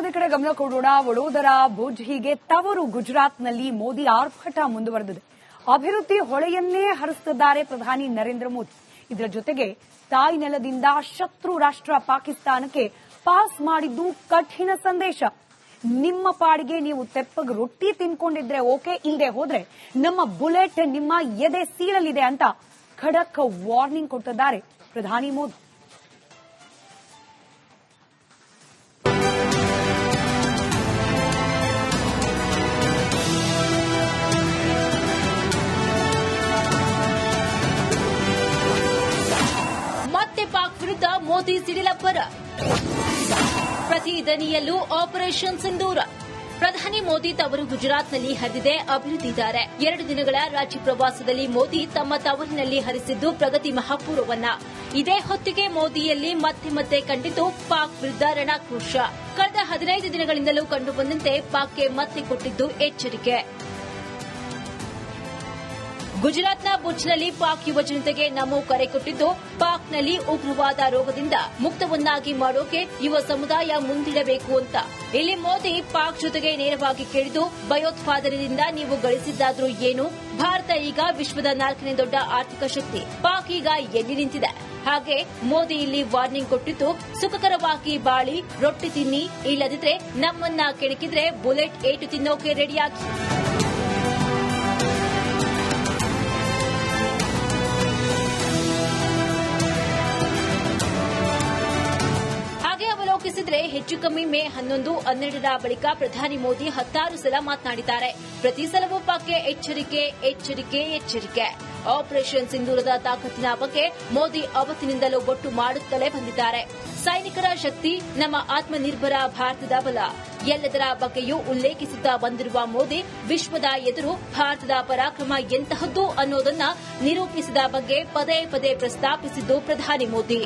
ಸುದ್ದಿ ಕಡೆ ಗಮನ ಕೊಡೋಣ. ವಡೋದರಾ, ಭುಜ್ ಹೀಗೆ ತವರು ಗುಜರಾತ್ನಲ್ಲಿ ಮೋದಿ ಆರ್ಭಟ ಮುಂದುವರೆದಿದೆ. ಅಭಿವೃದ್ಧಿ ಹೊಳೆಯನ್ನೇ ಹರಿಸುತ್ತಿದ್ದಾರೆ ಪ್ರಧಾನಿ ನರೇಂದ್ರ ಮೋದಿ. ಇದರ ಜೊತೆಗೆ ತಾಯಿ ನೆಲದಿಂದ ಶತ್ರು ರಾಷ್ಟ್ರ ಪಾಕಿಸ್ತಾನಕ್ಕೆ ಪಾಸ್ ಮಾಡಿದ್ದು ಕಠಿಣ ಸಂದೇಶ. ನಿಮ್ಮ ಪಾಡಿಗೆ ನೀವು ತೆಪ್ಪಗೆ ರೊಟ್ಟಿ ತಿನ್ಕೊಂಡಿದ್ರೆ ಓಕೆ, ಇಲ್ಲದೆ ಹೋದ್ರೆ ನಮ್ಮ ಬುಲೆಟ್ ನಿಮ್ಮ ಎದೆ ಸೀಳಲಿದೆ ಅಂತ ಖಡಕ್ ವಾರ್ನಿಂಗ್ ಕೊಟ್ಟಿದ್ದಾರೆ ಪ್ರಧಾನಿ ಮೋದಿ. ಪಾಕ್ ವಿರುದ್ಧ ಮೋದಿ ಸಿಡಿಲಬ್ಬರ, ಪ್ರತಿ ದನಿಯಲ್ಲೂ ಆಪರೇಷನ್ ಸಿಂಧೂರ. ಪ್ರಧಾನಿ ಮೋದಿ ತವರು ಗುಜರಾತ್ನಲ್ಲಿ ಹರಿದಿದೆ ಅಭಿವೃದ್ಧಿ ಧಾರೆ. 2 ದಿನಗಳ ರಾಜ್ಯ ಪ್ರವಾಸದಲ್ಲಿ ಮೋದಿ ತಮ್ಮ ತವರಿನಲ್ಲಿ ಹರಿಸಿದ್ದು ಪ್ರಗತಿ ಮಹಾಪೂರ್ವವನ್ನ. ಇದೇ ಹೊತ್ತಿಗೆ ಮೋದಿಯಲ್ಲಿ ಮತ್ತೆ ಕಂಡಿತು ಪಾಕ್ ವಿರುದ್ಧ ರಣಾಕ್ರೋಶ. ಕಳೆದ 15 ದಿನಗಳಿಂದಲೂ ಕಂಡುಬಂದಂತೆ ಪಾಕ್ಗೆ ಮತ್ತೆ ಕೊಟ್ಟಿದ್ದು ಎಚ್ಚರಿಕೆ. ಗುಜರಾತ್ನ ಭುಜ್ನಲ್ಲಿ ಪಾಕ್ ಯುವ ಜನತೆಗೆ ನಮೋ ಕರೆ ಕೊಟ್ಟಿದ್ದು, ಪಾಕ್ನಲ್ಲಿ ಉಗ್ರವಾದ ರೋಗದಿಂದ ಮುಕ್ತವನ್ನಾಗಿ ಮಾಡೋಕೆ ಯುವ ಸಮುದಾಯ ಮುಂದಿಡಬೇಕು ಅಂತ. ಇಲ್ಲಿ ಮೋದಿ ಪಾಕ್ ಜೊತೆಗೆ ನೇರವಾಗಿ ಕೇಳಿದ್ದು, ಭಯೋತ್ಪಾದನೆಯಿಂದ ನೀವು ಗಳಿಸಿದ್ದಾದ್ರೂ ಏನು? ಭಾರತ ಈಗ ವಿಶ್ವದ 4ನೇ ದೊಡ್ಡ ಆರ್ಥಿಕ ಶಕ್ತಿ. ಪಾಕ್ ಈಗ ಎಲ್ಲಿ ನಿಂತಿದೆ? ಹಾಗೆ ಮೋದಿ ಇಲ್ಲಿ ವಾರ್ನಿಂಗ್ ಕೊಟ್ಟಿದ್ದು, ಸುಖಕರವಾಗಿ ಬಾಳಿ, ರೊಟ್ಟಿ ತಿನ್ನಿ, ಇಲ್ಲದಿದ್ರೆ ನಮ್ಮನ್ನ ಕೆಣಕಿದ್ರೆ ಬುಲೆಟ್ ಏಟು ತಿನ್ನೋಕೆ ರೆಡಿಯಾಗಿ. ಅವಲೋಕಿಸಿದ್ರೆ ಹೆಚ್ಚು ಕಮ್ಮಿ ಮೇ 11, 12ರ ಬಳಿಕ ಪ್ರಧಾನಿ ಮೋದಿ 16 ಸಲ ಮಾತನಾಡಿದ್ದಾರೆ. ಪ್ರತಿ ಸಲವೂ ಪಾಕ್ಗೆ ಎಚ್ಚರಿಕೆ. ಆಪರೇಷನ್ ಸಿಂಧೂರದ ತಾಕತ್ತಿನ ಬಗ್ಗೆ ಮೋದಿ ಅವತ್ತಿನಿಂದಲೂ ಒಟ್ಟು ಮಾಡುತ್ತಲೇ ಬಂದಿದ್ದಾರೆ. ಸೈನಿಕರ ಶಕ್ತಿ, ನಮ್ಮ ಆತ್ಮನಿರ್ಭರ ಭಾರತದ ಬಲ ಎಲ್ಲದರ ಬಗ್ಗೆಯೂ ಉಲ್ಲೇಖಿಸುತ್ತಾ ಬಂದಿರುವ ಮೋದಿ, ವಿಶ್ವದ ಎದುರು ಭಾರತದ ಪರಾಕ್ರಮ ಎಂತಹದ್ದು ಅನ್ನೋದನ್ನ ನಿರೂಪಿಸಿದ ಬಗ್ಗೆ ಪದೇ ಪ್ರಸ್ತಾಪಿಸಿದ್ದು ಪ್ರಧಾನಿ ಮೋದಿ.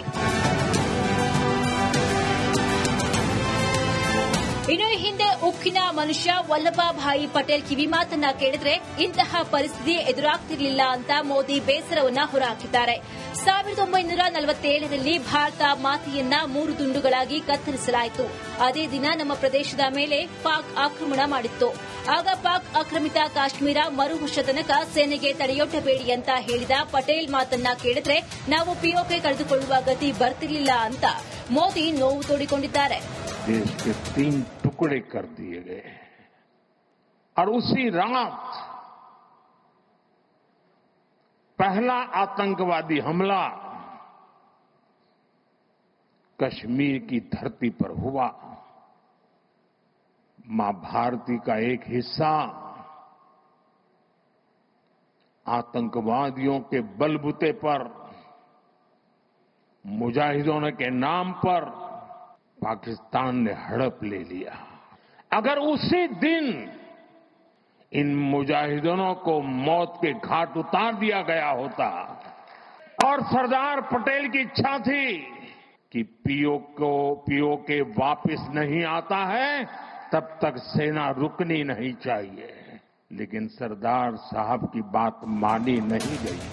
ಇನ್ನು ಹಿಂದೆ ಉಕ್ಕಿನ ಮನುಷ್ಯ ವಲ್ಲಭಭಾಯಿ ಪಟೇಲ್ ಕಿವಿ ಮಾತನ್ನ ಕೇಳಿದ್ರೆ ಇಂತಹ ಪರಿಸ್ಥಿತಿ ಎದುರಾಗ್ತಿರಲಿಲ್ಲ ಅಂತ ಮೋದಿ ಬೇಸರವನ್ನ ಹೊರಹಾಕಿದ್ದಾರೆ. 1947ರಲ್ಲಿ ಭಾರತ ಮಾತೆಯನ್ನ 3 ತುಂಡುಗಳಾಗಿ ಕತ್ತರಿಸಲಾಯಿತು. ಅದೇ ದಿನ ನಮ್ಮ ಪ್ರದೇಶದ ಮೇಲೆ ಪಾಕ್ ಆಕ್ರಮಣ ಮಾಡಿತ್ತು. ಆಗ ಪಾಕ್ ಆಕ್ರಮಿತ ಕಾಶ್ಮೀರ ಮರುವರ್ಷ ತನಕ ಸೇನೆಗೆ ತಡೆಯೊಡ್ಡಬೇಡಿ ಅಂತ ಹೇಳಿದ ಪಟೇಲ್ ಮಾತನ್ನ ಕೇಳಿದ್ರೆ ನಾವು ಪಿಒಕೆ ಕಳೆದುಕೊಳ್ಳುವ ಗತಿ ಬರ್ತಿರ್ಲಿಲ್ಲ ಅಂತ ಮೋದಿ ನೋವು ತೋಡಿಕೊಂಡಿದ್ದಾರೆ. देश के 3 टुकड़े कर दिए गए और उसी रात पहला आतंकवादी हमला कश्मीर की धरती पर हुआ. मां भारती का एक हिस्सा आतंकवादियों के बलबूते पर, मुजाहिदों के नाम पर पाकिस्तान ने हड़प ले लिया. अगर उसी दिन इन मुजाहिदों को मौत के घाट उतार दिया गया होता और सरदार पटेल की इच्छा थी कि पीओके वापस नहीं आता है तब तक सेना रुकनी नहीं चाहिए, लेकिन सरदार साहब की बात मानी नहीं गई.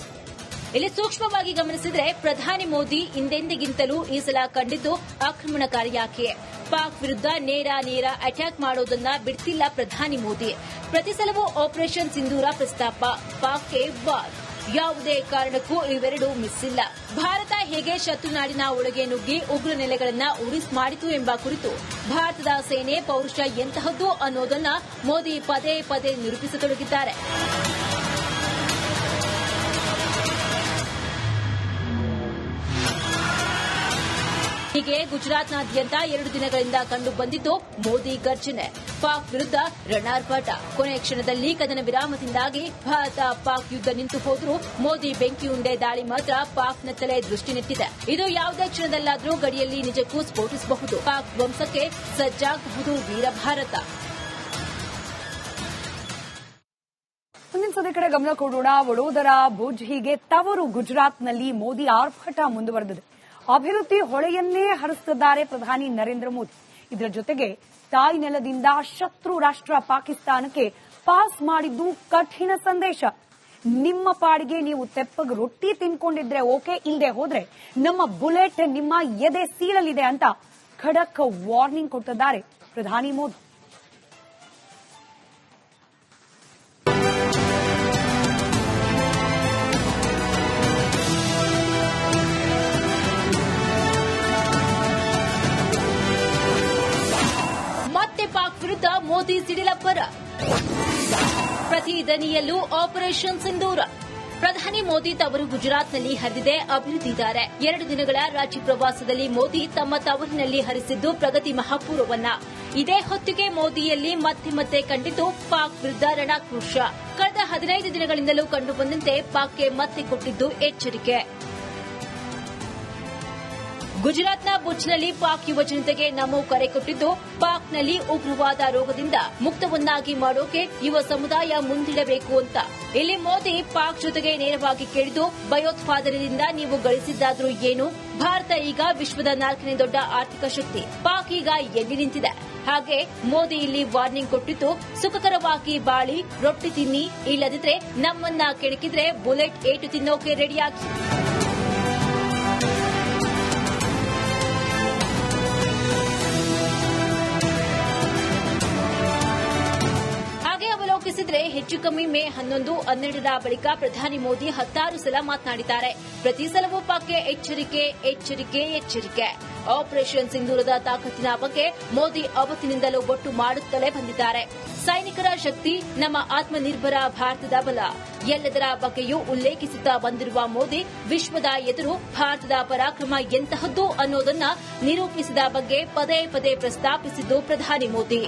ಇಲ್ಲಿ ಸೂಕ್ಷ್ಮವಾಗಿ ಗಮನಿಸಿದ್ರೆ ಪ್ರಧಾನಿ ಮೋದಿ ಹಿಂದೆಂದಿಗಿಂತಲೂ ಈ ಸಲ ಕಂಡಿದ್ದು ಆಕ್ರಮಣಕಾರಿಯಾಗಿಯೇ. ಪಾಕ್ ವಿರುದ್ಧ ನೇರ ಅಟ್ಯಾಕ್ ಮಾಡೋದನ್ನ ಬಿಡ್ತಿಲ್ಲ ಪ್ರಧಾನಿ ಮೋದಿ. ಪ್ರತಿ ಸಲವೂ ಆಪರೇಷನ್ ಸಿಂಧೂರ ಪ್ರಸ್ತಾಪ, ಪಾಕ್ಗೆ ವಾರ್. ಯಾವುದೇ ಕಾರಣಕ್ಕೂ ಇವೆರಡೂ ಮಿಸ್ ಇಲ್ಲ. ಭಾರತ ಹೇಗೆ ಶತ್ರುನಾಡಿನ ಒಳಗೆ ನುಗ್ಗಿ ಉಗ್ರ ನೆಲೆಗಳನ್ನ ಉರಿಸ್ ಮಾಡಿತು ಎಂಬ ಕುರಿತು ಭಾರತದ ಸೇನೆ ಪೌರುಷ ಎಂತಹದ್ದು ಅನ್ನೋದನ್ನ ಮೋದಿ ಪದೇ ನಿರೂಪಿಸತೊಡಗಿದ್ದಾರೆ. ಹೀಗೆ ಗುಜರಾತ್ನಾದ್ಯಂತ 2 ದಿನಗಳಿಂದ ಕಂಡು ಬಂದಿದ್ದು ಮೋದಿ ಗರ್ಜನೆ, ಪಾಕ್ ವಿರುದ್ಧ ರಣಾರ್ಭಟ. ಕೊನೆಯ ಕ್ಷಣದಲ್ಲಿ ಕದನ ವಿರಾಮದಿಂದಾಗಿ ಭಾರತ ಪಾಕ್ ಯುದ್ಧ ನಿಂತು ಹೋದರೂ ಮೋದಿ ಬೆಂಕಿಯುಂಡೆ ದಾಳಿ ಮಾತ್ರ ಪಾಕ್ನತ್ತಲೇ ದೃಷ್ಟಿ ನೆಟ್ಟಿದೆ. ಇದು ಯಾವುದೇ ಕ್ಷಣದಲ್ಲಾದರೂ ಗಡಿಯಲ್ಲಿ ನಿಜಕ್ಕೂ ಸ್ಫೋಟಿಸಬಹುದು. ಪಾಕ್ ಧ್ವಂಸಕ್ಕೆ ಸಜ್ಜಾಗಬಹುದು ವೀರ ಭಾರತ. ಮುಂದಿನ ಸುದ್ದಿ ಕಡೆ ಗಮನ ಕೊಡೋಣ. ವಡೋದರಾ, ಭುಜ್ ಹೀಗೆ ತವರು ಗುಜರಾತ್ನಲ್ಲಿ ಮೋದಿ ಆರ್ಭಟ ಮುಂದುವರೆದಿದೆ. ಅಭಿವೃದ್ಧಿ ಹೊಳೆಯನ್ನೇ ಹರಿಸುತ್ತಿದ್ದಾರೆ ಪ್ರಧಾನಿ ನರೇಂದ್ರ ಮೋದಿ. ಇದರ ಜೊತೆಗೆ ತಾಯಿ ನೆಲದಿಂದ ಶತ್ರು ರಾಷ್ಟ್ರ ಪಾಕಿಸ್ತಾನಕ್ಕೆ ಪಾಸ್ ಮಾಡಿದ್ದು ಕಠಿಣ ಸಂದೇಶ. ನಿಮ್ಮ ಪಾಡಿಗೆ ನೀವು ತೆಪ್ಪಗೆ ರೊಟ್ಟಿ ತಿನ್ಕೊಂಡಿದ್ರೆ ಓಕೆ, ಇಲ್ಲದೆ ಹೋದ್ರೆ ನಮ್ಮ ಬುಲೆಟ್ ನಿಮ್ಮ ಎದೆ ಸೀಳಲಿದೆ ಅಂತ ಖಡಕ್ ವಾರ್ನಿಂಗ್ ಕೊಟ್ಟಿದ್ದಾರೆ ಪ್ರಧಾನಿ ಮೋದಿ. ಮತ್ತೆ ಪಾಕ್ ವಿರುದ್ಧ ಮೋದಿ ಸಿಡಿಲಬ್ಬರ. ಪ್ರತಿ ದನಿಯಲ್ಲೂ ಆಪರೇಷನ್ ಸಿಂಧೂರ. ಪ್ರಧಾನಿ ಮೋದಿ ತವರು ಗುಜರಾತ್ನಲ್ಲಿ ಹರಿದಿದೆ ಅಭಿವೃದ್ಧಿ ಧಾರೆ. 2 ದಿನಗಳ ರಾಜ್ಯ ಪ್ರವಾಸದಲ್ಲಿ ಮೋದಿ ತಮ್ಮ ತವರಿನಲ್ಲಿ ಹರಿಸಿದ್ದು ಪ್ರಗತಿ ಮಹಾಪೂರ್ವವನ್ನ. ಇದೇ ಹೊತ್ತಿಗೆ ಮೋದಿಯಲ್ಲಿ ಮತ್ತೆ ಕಂಡಿದ್ದು ಪಾಕ್ ವಿರುದ್ಧ ರಣಾಕ್ರೋಶ. ಕಳೆದ 15 ದಿನಗಳಿಂದಲೂ ಕಂಡುಬಂದಂತೆ ಪಾಕ್ಗೆ ಮತ್ತೆ ಕೊಟ್ಟಿದ್ದು ಎಚ್ಚರಿಕೆ. ಗುಜರಾತ್ನ ಭುಜ್ನಲ್ಲಿ ಪಾಕ್ ಯುವ ಜನತೆಗೆ ನಮೋ ಕರೆ ಕೊಟ್ಟಿದ್ದು, ಪಾಕ್ನಲ್ಲಿ ಉಗ್ರವಾದ ರೋಗದಿಂದ ಮುಕ್ತವನ್ನಾಗಿ ಮಾಡೋಕೆ ಯುವ ಸಮುದಾಯ ಮುಂದಿಡಬೇಕು ಅಂತ. ಇಲ್ಲಿ ಮೋದಿ ಪಾಕ್ ಜೊತೆಗೆ ನೇರವಾಗಿ ಕೇಳಿದ್ದು, ಭಯೋತ್ಪಾದನೆಯಿಂದ ನೀವು ಗಳಿಸಿದ್ದಾದ್ರೂ ಏನು? ಭಾರತ ಈಗ ವಿಶ್ವದ 4ನೇ ದೊಡ್ಡ ಆರ್ಥಿಕ ಶಕ್ತಿ. ಪಾಕ್ ಈಗ ಎಲ್ಲಿ ನಿಂತಿದೆ? ಹಾಗೆ ಮೋದಿ ಇಲ್ಲಿ ವಾರ್ನಿಂಗ್ ಕೊಟ್ಟಿದ್ದು, ಸುಖಕರವಾಗಿ ಬಾಳಿ, ರೊಟ್ಟಿ ತಿನ್ನಿ, ಇಲ್ಲದಿದ್ರೆ ನಮ್ಮನ್ನ ಕೆಣಕಿದ್ರೆ ಬುಲೆಟ್ ಏಟು ತಿನ್ನೋಕೆ ರೆಡಿಯಾಗಿ. ಹೆಚ್ಚು ಕಮ್ಮಿ ಮೇ 11, 12ರ ಬಳಿಕ ಪ್ರಧಾನಿ ಮೋದಿ 16 ಸಲ ಮಾತನಾಡಿದ್ದಾರೆ. ಪ್ರತಿ ಸಲವೂ ಪಾಕ್ಗೆ ಎಚ್ಚರಿಕೆ. ಆಪರೇಷನ್ ಸಿಂಧೂರದ ತಾಕತ್ತಿನ ಬಗ್ಗೆ ಮೋದಿ ಅವತ್ತಿನಿಂದಲೂ ಒಟ್ಟು ಮಾಡುತ್ತಲೇ ಬಂದಿದ್ದಾರೆ. ಸೈನಿಕರ ಶಕ್ತಿ, ನಮ್ಮ ಆತ್ಮನಿರ್ಭರ ಭಾರತದ ಬಲ ಎಲ್ಲದರ ಬಗ್ಗೆಯೂ ಉಲ್ಲೇಖಿಸುತ್ತಾ ಬಂದಿರುವ ಮೋದಿ, ವಿಶ್ವದ ಎದುರು ಭಾರತದ ಪರಾಕ್ರಮ ಎಂತಹದ್ದು ಅನ್ನೋದನ್ನ ನಿರೂಪಿಸಿದ ಬಗ್ಗೆ ಪದೇ ಪ್ರಸ್ತಾಪಿಸಿದ್ದು ಪ್ರಧಾನಿ ಮೋದಿ.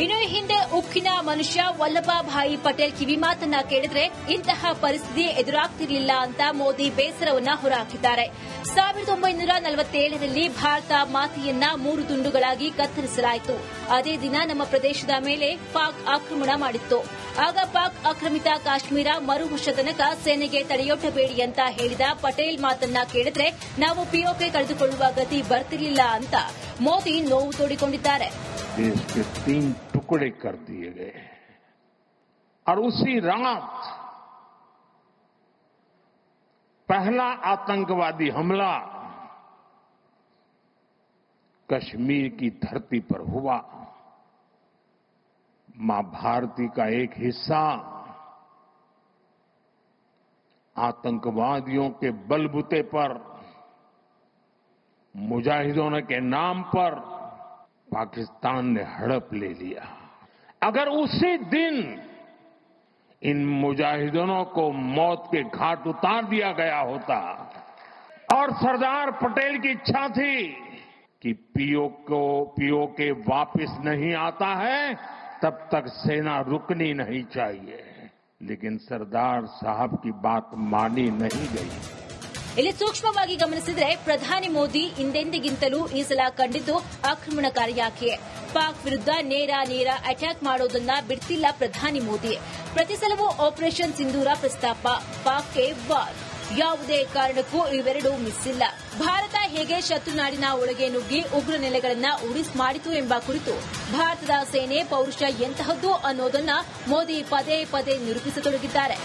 ಇನ್ನು ಈ ಹಿಂದೆ ಉಕ್ಕಿನ ಮನುಷ್ಯ ವಲ್ಲಭಭಾಯಿ ಪಟೇಲ್ ಕಿವಿ ಮಾತನ್ನ ಕೇಳಿದ್ರೆ ಇಂತಹ ಪರಿಸ್ಥಿತಿ ಎದುರಾಗ್ತಿರಲಿಲ್ಲ ಅಂತ ಮೋದಿ ಬೇಸರವನ್ನ ಹೊರಹಾಕಿದ್ದಾರೆ. 1947ರಲ್ಲಿ ಭಾರತ ಮಾತೆಯನ್ನ 3 ತುಂಡುಗಳಾಗಿ ಕತ್ತರಿಸಲಾಯಿತು. ಅದೇ ದಿನ ನಮ್ಮ ಪ್ರದೇಶದ ಮೇಲೆ ಪಾಕ್ ಆಕ್ರಮಣ ಮಾಡಿತ್ತು. ಆಗ ಪಾಕ್ ಆಕ್ರಮಿತ ಕಾಶ್ಮೀರ ಮರುವರ್ಷ ತನಕ ಸೇನೆಗೆ ತಡೆಯೊಡ್ಡಬೇಡಿ ಅಂತ ಹೇಳಿದ ಪಟೇಲ್ ಮಾತನ್ನ ಕೇಳಿದ್ರೆ ನಾವು ಪಿಒಕೆ ಕಳೆದುಕೊಳ್ಳುವ ಗತಿ ಬರ್ತಿರ್ಲಿಲ್ಲ ಅಂತ ಮೋದಿ ನೋವು ತೋಡಿಕೊಂಡಿದ್ದಾರೆ. देश के 3 टुकड़े कर दिए गए और उसी रात पहला आतंकवादी हमला कश्मीर की धरती पर हुआ. मां भारती का एक हिस्सा आतंकवादियों के बलबूते पर, मुजाहिदों के नाम पर पाकिस्तान ने हड़प ले लिया. अगर उसी दिन इन मुजाहिदों को मौत के घाट उतार दिया गया होता और सरदार पटेल की इच्छा थी कि पीओके वापस नहीं आता है तब तक सेना रुकनी नहीं चाहिए, लेकिन सरदार साहब की बात मानी नहीं गई. ಇಲ್ಲಿ ಸೂಕ್ಷ್ಮವಾಗಿ ಗಮನಿಸಿದ್ರೆ ಪ್ರಧಾನಿ ಮೋದಿ ಹಿಂದೆಂದಿಗಿಂತಲೂ ಈ ಸಲ ಕಂಡಿದ್ದು ಆಕ್ರಮಣಕಾರಿಯಾಗಿಯೇ. ಪಾಕ್ ವಿರುದ್ಧ ನೇರ ಅಟ್ಯಾಕ್ ಮಾಡೋದನ್ನ ಬಿಡ್ತಿಲ್ಲ ಪ್ರಧಾನಿ ಮೋದಿ. ಪ್ರತಿ ಸಲವೂ ಆಪರೇಷನ್ ಸಿಂಧೂರ ಪ್ರಸ್ತಾಪ, ಪಾಕ್ಗೆ ವಾರ್. ಯಾವುದೇ ಕಾರಣಕ್ಕೂ ಇವೆರಡೂ ಮಿಸ್ ಇಲ್ಲ. ಭಾರತ ಹೇಗೆ ಶತ್ರುನಾಡಿನ ಒಳಗೆ ನುಗ್ಗಿ ಉಗ್ರ ನೆಲೆಗಳನ್ನ ಉಡಿಸ್ ಮಾಡಿತು ಎಂಬ ಕುರಿತು ಭಾರತದ ಸೇನೆ ಪೌರುಷ ಎಂತಹದ್ದು ಅನ್ನೋದನ್ನ ಮೋದಿ ಪದೇ ನಿರೂಪಿಸತೊಡಗಿದ್ದಾರೆ.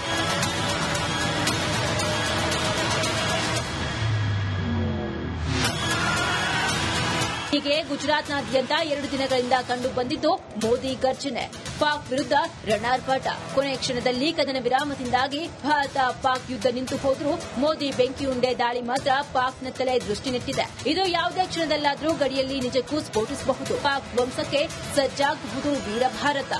ಹೀಗೆ ಗುಜರಾತ್ನಾದ್ಯಂತ 2 ದಿನಗಳಿಂದ ಕಂಡು ಬಂದಿದ್ದು ಮೋದಿ ಗರ್ಜನೆ, ಪಾಕ್ ವಿರುದ್ಧ ರಣಾರ್ಭಟ. ಕೊನೆಯ ಕ್ಷಣದಲ್ಲಿ ಕದನ ವಿರಾಮದಿಂದಾಗಿ ಭಾರತ ಪಾಕ್ ಯುದ್ಧ ನಿಂತು ಹೋದರೂ ಮೋದಿ ಬೆಂಕಿಯುಂಡೆ ದಾಳಿ ಮಾತ್ರ ಪಾಕ್ನತ್ತಲೇ ದೃಷ್ಟಿ ನೆಟ್ಟಿದೆ. ಇದು ಯಾವುದೇ ಕ್ಷಣದಲ್ಲಾದರೂ ಗಡಿಯಲ್ಲಿ ನಿಜಕ್ಕೂ ಸ್ಫೋಟಿಸಬಹುದು. ಪಾಕ್ ಧ್ವಂಸಕ್ಕೆ ಸಜ್ಜಾಗಬಹುದು ವೀರ ಭಾರತ.